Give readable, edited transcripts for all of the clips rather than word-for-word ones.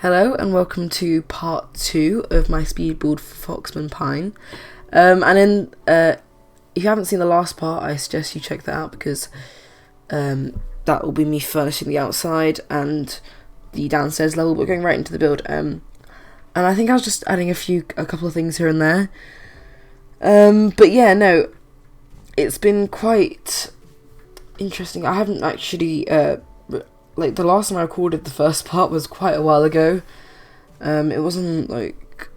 Hello and welcome to part 2 of my speed build for Foxmond Pine. If you haven't seen the last part, I suggest you check that out because that will be me furnishing the outside and the downstairs level. We're going right into the build. And I think I was just adding a couple of things here and there. But yeah, no, it's been quite interesting. I haven't actually like the last time I recorded the first part was quite a while ago. It wasn't like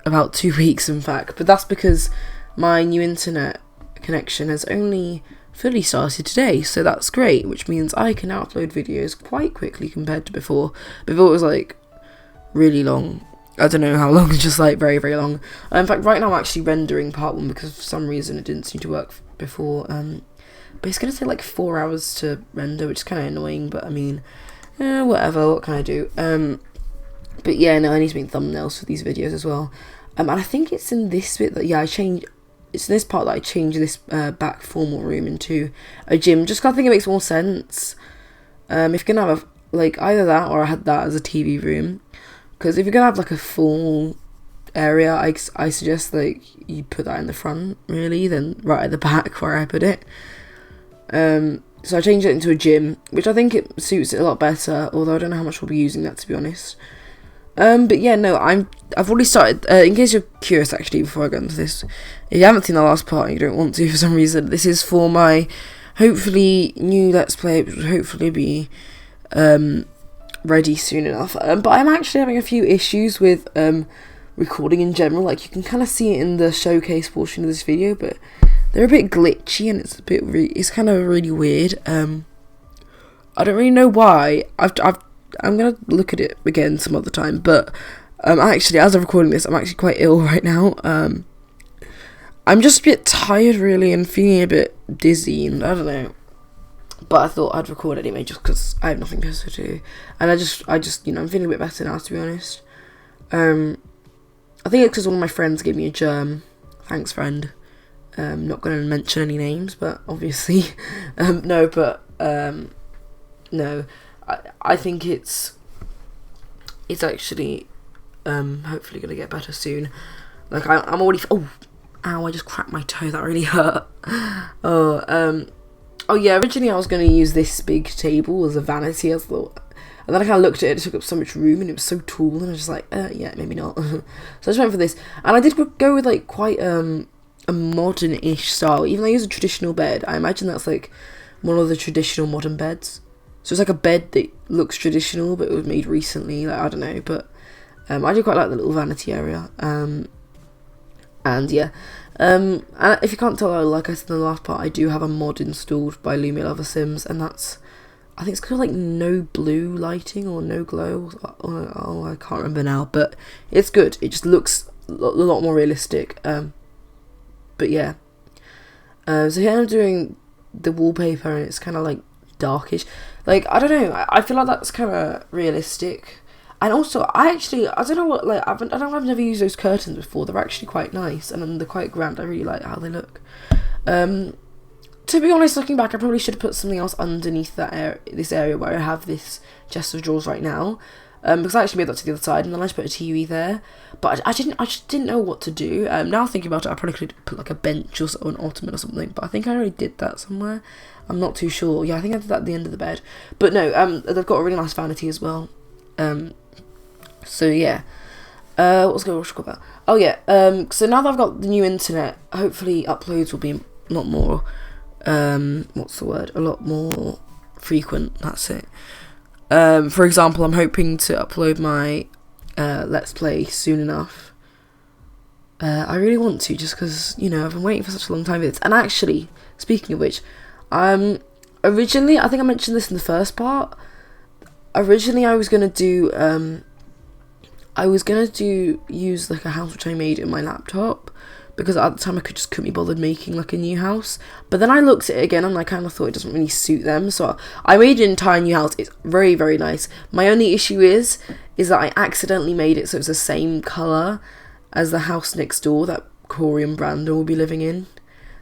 about 2 weeks in fact, but that's because my new internet connection has only fully started today, so that's great, which means I can now upload videos quite quickly compared to before. Before it was like really long. I don't know how long, just like very, very long. In fact, right now I'm actually rendering part 1 because for some reason it didn't seem to work before. But it's going to take like 4 hours to render, which is kind of annoying, but I mean, whatever, what can I do? But yeah, no, I need to make thumbnails for these videos as well. And I think it's in this bit that, it's in this part that I changed this back formal room into a gym, just 'cause I think it makes more sense. If you're going to have, like, either that or I had that as a TV room, because if you're going to have, like, a full area, I suggest, like, you put that in the front, really, then right at the back where I put it. So I changed it into a gym, which I think it suits it a lot better, although I don't know how much we'll be using that, to be honest. But yeah, no, I've already started, in case you're curious actually, before I go into this, if you haven't seen the last part and you don't want to for some reason, this is for my, hopefully, new Let's Play, which will hopefully be, ready soon enough. But I'm actually having a few issues with, recording in general. Like, you can kind of see it in the showcase portion of this video, but they're a bit glitchy and it's it's kind of really weird. I don't really know why. I'm gonna look at it again some other time, but actually, as I'm recording this, I'm actually quite ill right now. I'm just a bit tired, really, and feeling a bit dizzy, and I don't know. But I thought I'd record anyway, just because I have nothing better to do, and I just, I'm feeling a bit better now, to be honest. I think it's because one of my friends gave me a germ. Thanks, friend. Not going to mention any names, but obviously, no. I think it's actually hopefully going to get better soon. Like I'm already. Oh, ow! I just cracked my toe. That really hurt. Oh yeah. Originally, I was going to use this big table as a vanity. I thought. And then I kind of looked at it, it took up so much room, and it was so tall, and I was just like, yeah, maybe not. So I just went for this. And I did go with, like, quite a modern-ish style. Even though I use a traditional bed, I imagine that's, like, one of the traditional modern beds. So it's like a bed that looks traditional, but it was made recently, like, I don't know. But I do quite like the little vanity area. And, yeah. And if you can't tell, like I said in the last part, I do have a mod installed by Lumia Lover Sims, and that's... I think it's called like no blue lighting or no glow. Oh, I can't remember now, but it's good. It just looks a lot more realistic. But yeah. So here I'm doing the wallpaper, and it's kind of like darkish. Like, I don't know. I feel like that's kind of realistic. And also, I don't know what, like, I've never used those curtains before. They're actually quite nice, and they're quite grand. I really like how they look. To be honest, looking back, I probably should have put something else underneath this area where I have this chest of drawers right now, because I actually made that to the other side, and then I just put a TV there. But I just didn't know what to do. Now thinking about it, I probably could put like a bench or an ottoman or something. But I think I already did that somewhere. I'm not too sure. Yeah, I think I did that at the end of the bed. But no, they've got a really nice vanity as well. So yeah. What was I going to talk about? Oh yeah. So now that I've got the new internet, hopefully uploads will be a lot more. What's the word? A lot more frequent, that's it. For example, I'm hoping to upload my Let's Play soon enough. I really want to, just because, you know, I've been waiting for such a long time for this. And actually, speaking of which, originally, I think I mentioned this in the first part, originally I was going to use like a house which I made in my laptop, because at the time I couldn't be bothered making like a new house. But then I looked at it again and I kind of thought it doesn't really suit them, so I made an entire new house. It's very, very nice. My only issue is that I accidentally made it so it's the same colour as the house next door that Corey and Brandon will be living in.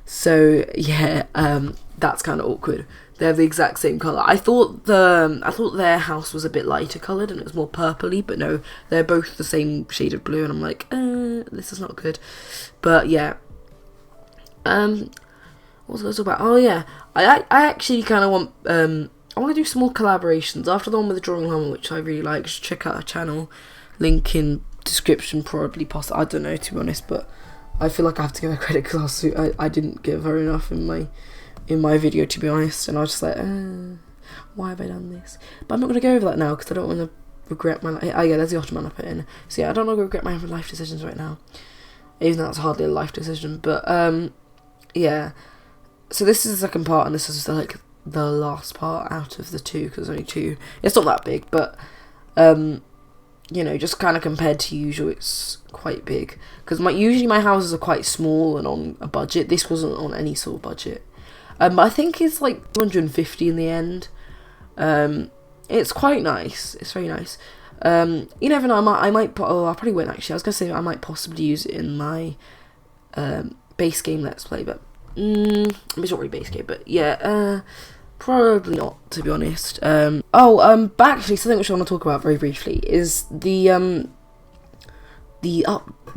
So yeah, that's kind of awkward. they have the exact same colour. I thought their house was a bit lighter coloured and it was more purpley, but no, they're both the same shade of blue, and I'm like, this is not good. But yeah. What was I going to talk about? Oh yeah, I actually kind of want, I want to do some more collaborations. After the one with the drawing llama, which I really like, just check out our channel. Link in description, probably, possibly, I don't know, to be honest, but I feel like I have to give a credit because I didn't give her enough in my video, to be honest, and I was just like, why have I done this? But I'm not going to go over that now because I don't want to regret my life. Oh yeah, there's the Ottoman I put in. So yeah, I don't want to regret my life decisions right now, even though that's hardly a life decision. But yeah, so this is the second part, and this is like the last part out of the two, because there's only two. It's not that big, but you know, just kind of compared to usual, it's quite big, because usually my houses are quite small and on a budget. This wasn't on any sort of budget. But I think it's like 250 in the end. It's quite nice. It's very nice. You never know. I might. Oh, I probably won't actually. I was gonna say I might possibly use it in my base game Let's Play, but it's not really base game. But yeah, probably not, to be honest. But actually, something which I want to talk about very briefly is there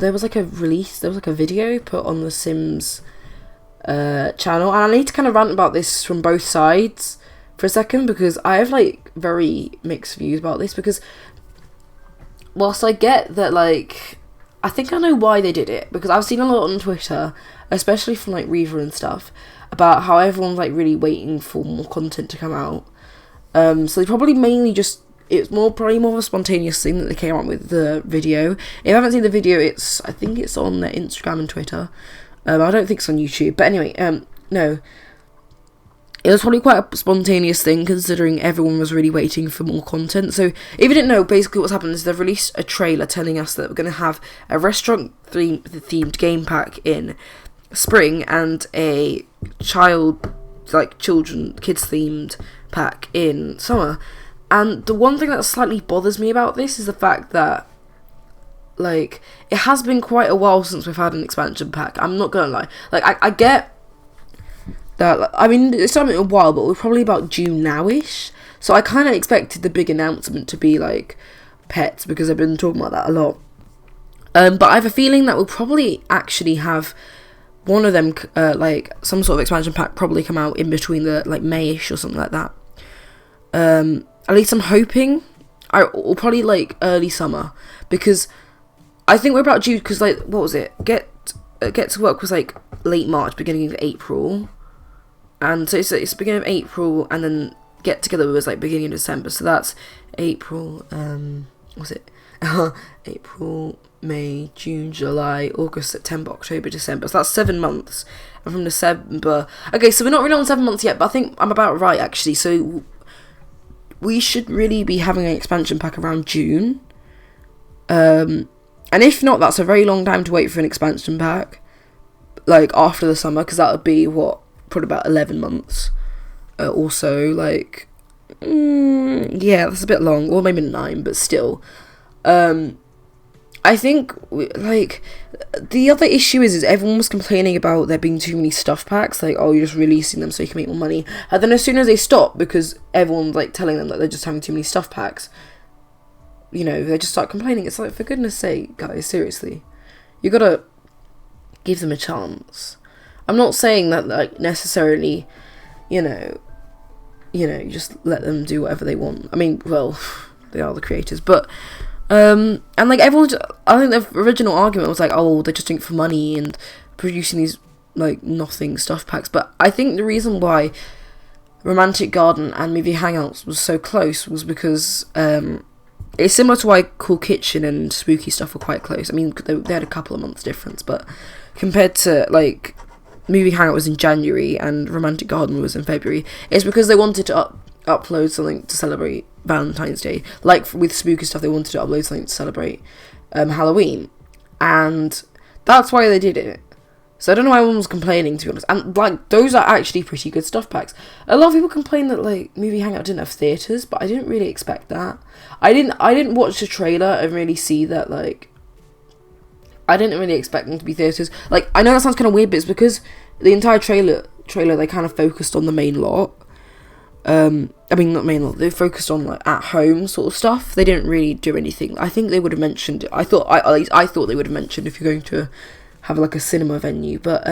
was like a release. There was like a video put on the Sims channel, and I need to kind of rant about this from both sides for a second, because I have like very mixed views about this, because whilst I get that, like, I think I know why they did it, because I've seen a lot on Twitter, especially from like Reaver and stuff, about how everyone's like really waiting for more content to come out. So they probably mainly just, it's probably more of a spontaneous thing that they came out with the video. If you haven't seen the video, I think it's on their Instagram and Twitter. I don't think it's on YouTube, but anyway, no. It was probably quite a spontaneous thing, considering everyone was really waiting for more content. So, if you didn't know, basically what's happened is they've released a trailer telling us that we're going to have a restaurant-themed game pack in spring, and a kids-themed pack in summer. And the one thing that slightly bothers me about this is the fact that, like, it has been quite a while since we've had an expansion pack. I'm not gonna lie. Like, I get that, like, I mean, it's not been a while, but we're probably about June now-ish. So I kind of expected the big announcement to be, like, pets, because I've been talking about that a lot. But I have a feeling that we'll probably actually have one of them, like, some sort of expansion pack probably come out in between the, like, May-ish or something like that. At least I'm hoping. Or probably, like, early summer, because I think we're about due, because, like, what was it? Get to Work was, like, late March, beginning of April. And so it's beginning of April, and then Get Together was, like, beginning of December. So that's April, what's it? April, May, June, July, August, September, October, December. So that's 7 months. And from December... Okay, so we're not really on 7 months yet, but I think I'm about right, actually. So we should really be having an expansion pack around June. And if not, that's a very long time to wait for an expansion pack, like, after the summer, because that would be, probably about 11 months. Also, like, yeah, that's a bit long, or maybe 9, but still. I think, like, the other issue is everyone was complaining about there being too many stuff packs, like, oh, you're just releasing them so you can make more money. And then as soon as they stop, because everyone's, like, telling them that they're just having too many stuff packs, you know, they just start complaining. It's like, for goodness sake, guys, seriously. You gotta give them a chance. I'm not saying that, like, necessarily, you know, you just let them do whatever they want. I mean, well, they are the creators, but, and, like, I think the original argument was, like, oh, they're just doing it for money and producing these, like, nothing stuff packs. But I think the reason why Romantic Garden and Movie Hangouts was so close was because, it's similar to why Cool Kitchen and Spooky Stuff were quite close. I mean, they had a couple of months difference, but compared to, like, Movie Hangout was in January and Romantic Garden was in February, it's because they wanted to upload something to celebrate Valentine's Day. Like, with Spooky Stuff, they wanted to upload something to celebrate Halloween. And that's why they did it. So I don't know why everyone was complaining, to be honest. And, like, those are actually pretty good stuff packs. A lot of people complain that, like, Movie Hangout didn't have theatres, but I didn't really expect that. I didn't watch the trailer and really see that, like, I didn't really expect them to be theatres. Like, I know that sounds kind of weird, but it's because the entire trailer they kind of focused on the main lot. I mean, not mainly, they focused on like at home sort of stuff. They didn't really do anything. I think they would have mentioned. At least I thought they would have mentioned if you're going to have like a cinema venue, but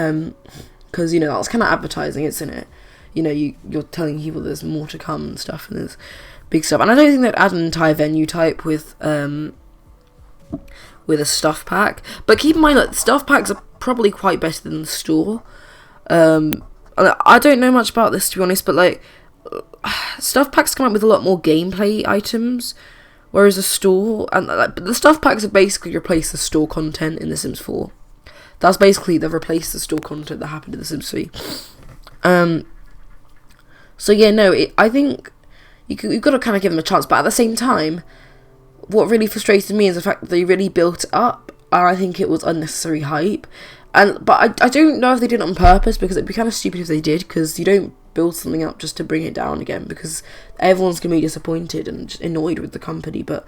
because you know that's kind of advertising, isn't it? You know, you're telling people there's more to come and stuff, and there's big stuff. And I don't think they'd add an entire venue type with a stuff pack. But keep in mind that stuff packs are probably quite better than the store. I don't know much about this, to be honest, but like stuff packs come up with a lot more gameplay items, whereas a store and like, but the stuff packs have basically replaced the store content in The Sims 4. That's basically they've replaced the store content that happened in The Sims 3. So yeah, no, I think you've got to kind of give them a chance, but at the same time, what really frustrated me is the fact that they really built it up, and I think it was unnecessary hype. But I don't know if they did it on purpose, because it'd be kind of stupid if they did, because you don't build something up just to bring it down again, because everyone's going to be disappointed and just annoyed with the company. But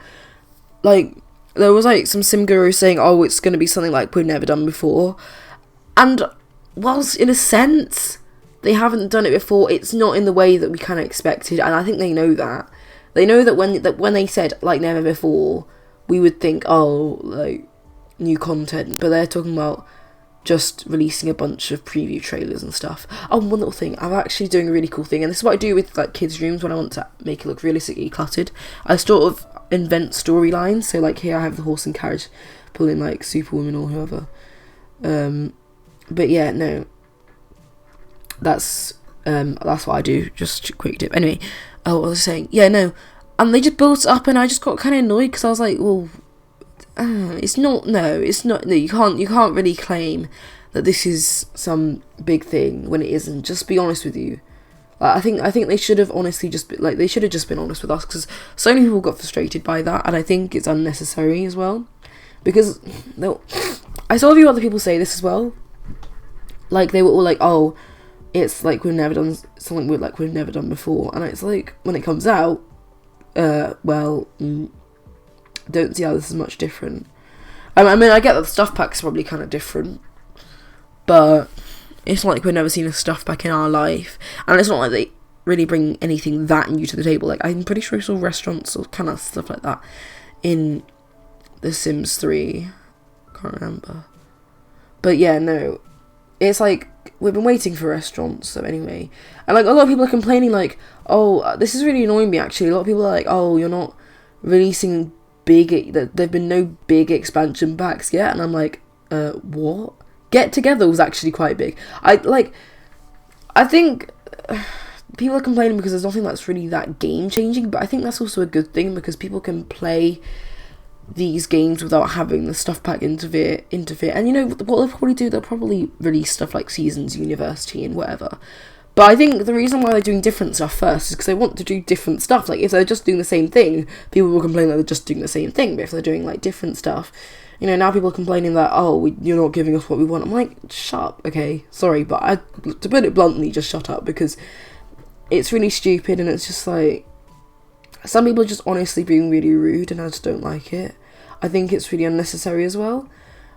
like, there was like some sim guru saying, oh, it's going to be something like we've never done before, and whilst in a sense they haven't done it before, it's not in the way that we kind of expected, and I think they know that. They know that when they said like never before, we would think, oh, like new content, but they're talking about just releasing a bunch of preview trailers and stuff. Oh, one little thing, I'm actually doing a really cool thing, and this is what I do with like kids' rooms when I want to make it look realistically cluttered. I sort of invent storylines. So like here I have the horse and carriage pulling like Superwoman or whoever. But yeah, no, that's what I do. Just a quick tip. Anyway, what was I saying? Yeah, no, and they just built it up, and I just got kind of annoyed because I was like, well, it's not. No, you can't really claim that this is some big thing when it isn't. Just be honest with you. I think they should have honestly just been honest with us, because so many people got frustrated by that, and I think it's unnecessary as well. Because I saw a few other people say this as well. Like they were all like, oh, it's like we've never done something we've never done before, and it's like when it comes out, don't see how this is much different. I mean, I get that the stuff pack's probably kind of different, but it's not like we've never seen a stuff pack in our life, and it's not like they really bring anything that new to the table. Like I'm pretty sure I saw restaurants or kind of stuff like that in The Sims 3. Can't remember, but yeah, no, it's like we've been waiting for restaurants. So anyway, and like a lot of people are complaining, like, oh, this is really annoying me actually. A lot of people are like, oh, you're not releasing there've been no big expansion packs yet, and I'm like, what? Get Together was actually quite big. I think people are complaining because there's nothing that's really that game changing, but I think that's also a good thing, because people can play these games without having the stuff pack interfere. And you know what they'll probably do? They'll probably release stuff like Seasons, University, and whatever. But I think the reason why they're doing different stuff first is because they want to do different stuff. Like, if they're just doing the same thing, people will complain that they're just doing the same thing. But if they're doing, like, different stuff, you know, now people are complaining that, oh, you're not giving us what we want. I'm like, shut up, okay? Sorry, but to put it bluntly, just shut up, because it's really stupid, and it's just, like, some people are just honestly being really rude, and I just don't like it. I think it's really unnecessary as well.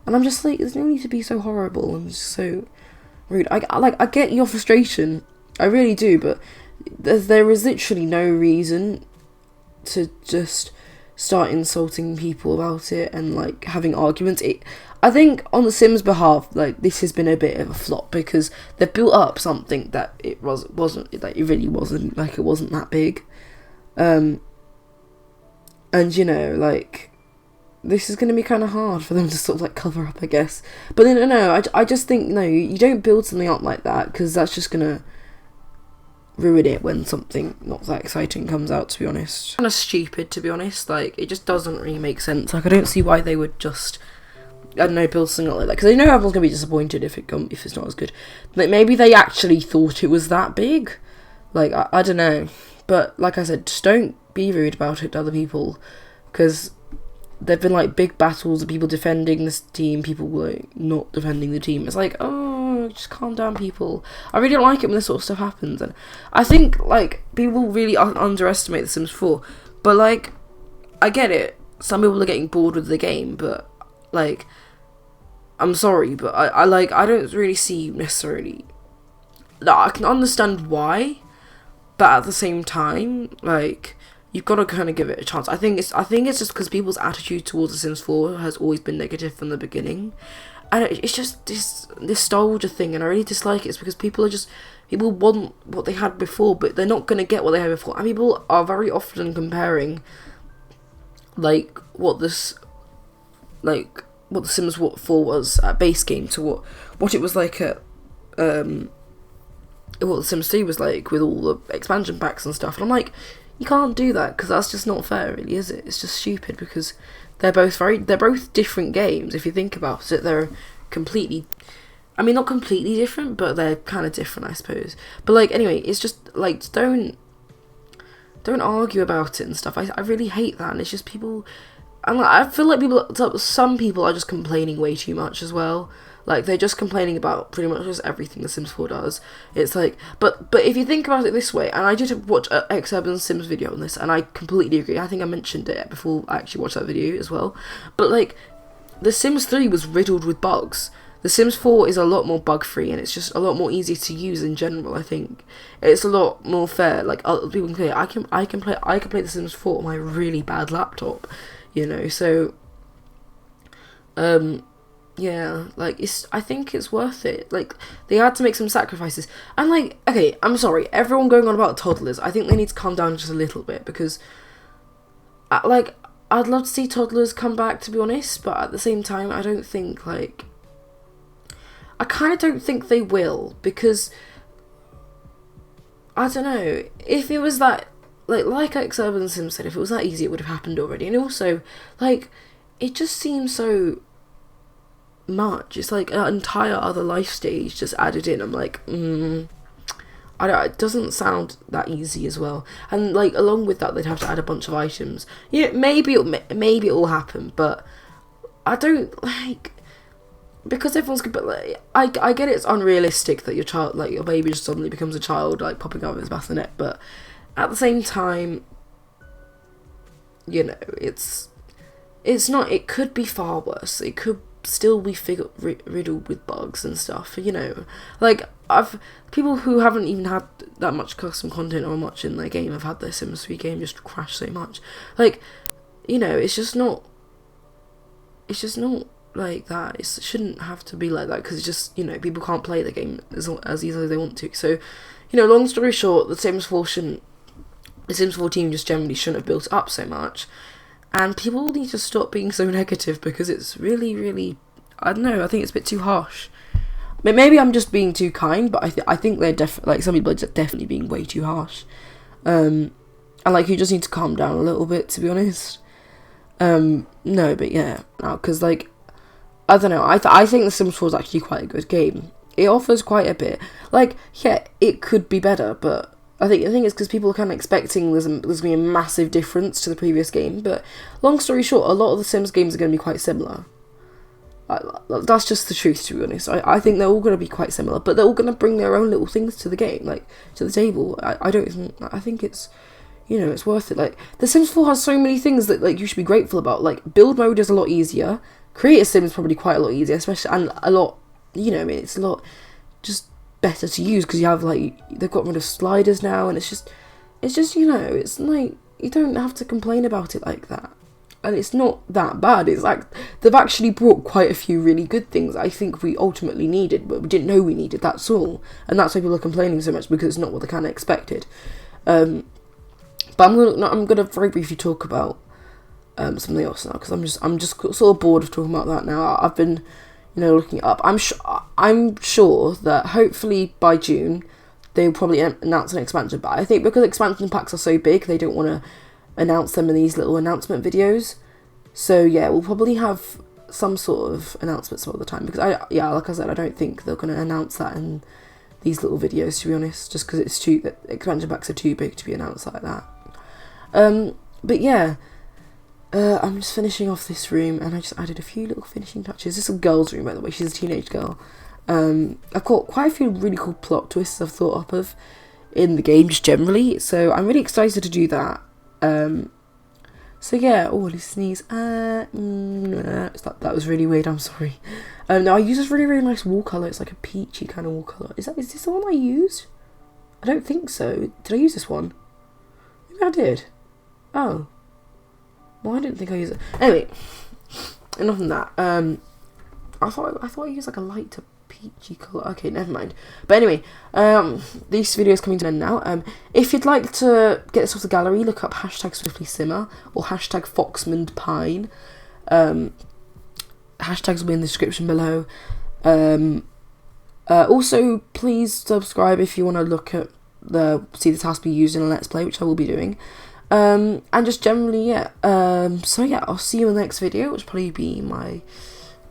And I'm just like, there's no need to be so horrible and so rude. I get your frustration, I really do, but there is literally no reason to just start insulting people about it and like having arguments. I think on the Sims' behalf, like, this has been a bit of a flop, because they've built up something that it wasn't that big, and you know, like, this is going to be kind of hard for them to sort of like cover up, I guess. But then, no, I just think, no, you don't build something up like that, because that's just going to ruin it when something not that exciting comes out, to be honest. Kind of stupid, to be honest. Like, it just doesn't really make sense. Like, I don't see why they would just, I don't know, build something like that, because they know everyone's going to be disappointed if it's not as good. Like, maybe they actually thought it was that big. Like, I don't know. But, like I said, just don't be rude about it to other people, because there've been like big battles of people defending this team, people like not defending the team. It's like, oh, just calm down, people. I really don't like it when this sort of stuff happens, and I think like people really underestimate The Sims 4. But like, I get it. Some people are getting bored with the game, but like, I'm sorry, but I don't really see necessarily. No, I can understand why, but at the same time, like, you've got to kind of give it a chance. I think it's just because people's attitude towards The Sims 4 has always been negative from the beginning, and it's just this nostalgia thing, and I really dislike it. It's because people want what they had before, but they're not going to get what they had before, and people are very often comparing, like, what The Sims 4 was at base game to what it was like at what The Sims 3 was like with all the expansion packs and stuff. And I'm like, you can't do that, because that's just not fair, really, is it? It's just stupid, because they're both different games. If you think about it, they're completely, I mean, not completely different, but they're kind of different, I suppose. But, like, anyway, it's just, like, don't argue about it and stuff. I really hate that, and it's just people, and I feel like some people are just complaining way too much as well. Like, they're just complaining about pretty much just everything The Sims 4 does. It's like, but if you think about it this way, and I did watch an X-Urban Sims video on this, and I completely agree. I think I mentioned it before I actually watched that video as well. But, like, The Sims 3 was riddled with bugs. The Sims 4 is a lot more bug-free, and it's just a lot more easier to use in general, I think. It's a lot more fair. Like, other people can play. I can play The Sims 4 on my really bad laptop, you know, so yeah, like, I think it's worth it. Like, they had to make some sacrifices. And, like, okay, I'm sorry, everyone going on about toddlers, I think they need to calm down just a little bit, because, like, I'd love to see toddlers come back, to be honest, but at the same time, I don't think, like, I kind of don't think they will, because, I don't know, if it was that, like X-Urban Sims said, if it was that easy, it would have happened already. And also, like, it just seems so much. It's like an entire other life stage just added in. I'm like, it doesn't sound that easy as well. And, like, along with that, they'd have to add a bunch of items. Yeah, maybe it'll happen, but I don't, like, because everyone's good. But, like, I get it's unrealistic that your baby just suddenly becomes a child, like, popping out of his bassinet, but at the same time, you know, it's not. It could be far worse. It could still be riddled with bugs and stuff, you know. Like, people who haven't even had that much custom content or much in their game have had their Sims 3 game just crash so much. Like, you know, it's just not like that. It shouldn't have to be like that, because it's just, you know, people can't play the game as easily as they want to. So, you know, long story short, the Sims 4 team just generally shouldn't have built up so much. And people need to stop being so negative, because it's really, really, I don't know, I think it's a bit too harsh. Maybe I'm just being too kind, but I think they're like, some people are definitely being way too harsh. And, like, you just need to calm down a little bit, to be honest. No, but yeah, because, like, I don't know, I think The Sims 4 is actually quite a good game. It offers quite a bit. Like, yeah, it could be better, but I think the thing is because people are kind of expecting there's going to be a massive difference to the previous game, but long story short, a lot of the Sims games are going to be quite similar. That's just the truth, to be honest. I think they're all going to be quite similar, but they're all going to bring their own little things to the game, like, to the table. I think it's, you know, it's worth it. Like, The Sims 4 has so many things that, like, you should be grateful about. Like, build mode is a lot easier. Create a Sim is probably quite a lot easier, especially, and a lot, you know, I mean, it's a lot just better to use, because you have, like, they've got rid of sliders now, and it's just, you know, it's like, you don't have to complain about it like that. And it's not that bad. It's like, they've actually brought quite a few really good things I think we ultimately needed, but we didn't know we needed, that's all. And that's why people are complaining so much, because it's not what they kind of expected. But I'm gonna very briefly talk about something else now, because I'm just sort of bored of talking about that now. I've been, you know, looking it up. I'm sure that hopefully by June they'll probably announce an expansion. But I think because expansion packs are so big, they don't want to announce them in these little announcement videos. So yeah, we'll probably have some sort of announcement some other time, because like I said, I don't think they're going to announce that in these little videos, to be honest, just because expansion packs are too big to be announced like that. But yeah. I'm just finishing off this room, and I just added a few little finishing touches. This is a girl's room, by the way. She's a teenage girl. I've got quite a few really cool plot twists I've thought up of in the game, just generally. So I'm really excited to do that. So yeah, oh, let's sneeze. That was really weird, I'm sorry. No, I use this really, really nice wall colour. It's like a peachy kind of wall colour. Is this the one I used? I don't think so. Did I use this one? Maybe I did. Oh. Well, I didn't think I used it. Anyway, enough of that. I thought I used like a lighter peachy colour. Okay, never mind. But anyway, this video is coming to an end now. If you'd like to get this off the gallery, look up hashtag #SwiftlySimmer or hashtag #FoxmondPine. Hashtags will be in the description below. Also, please subscribe if you want to look at see this house be used in a Let's Play, which I will be doing. And just generally, yeah. So yeah, I'll see you in the next video, which will probably be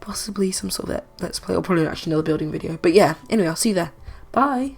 possibly some sort of Let's Play, or probably actually another building video. But yeah, anyway, I'll see you there. Bye.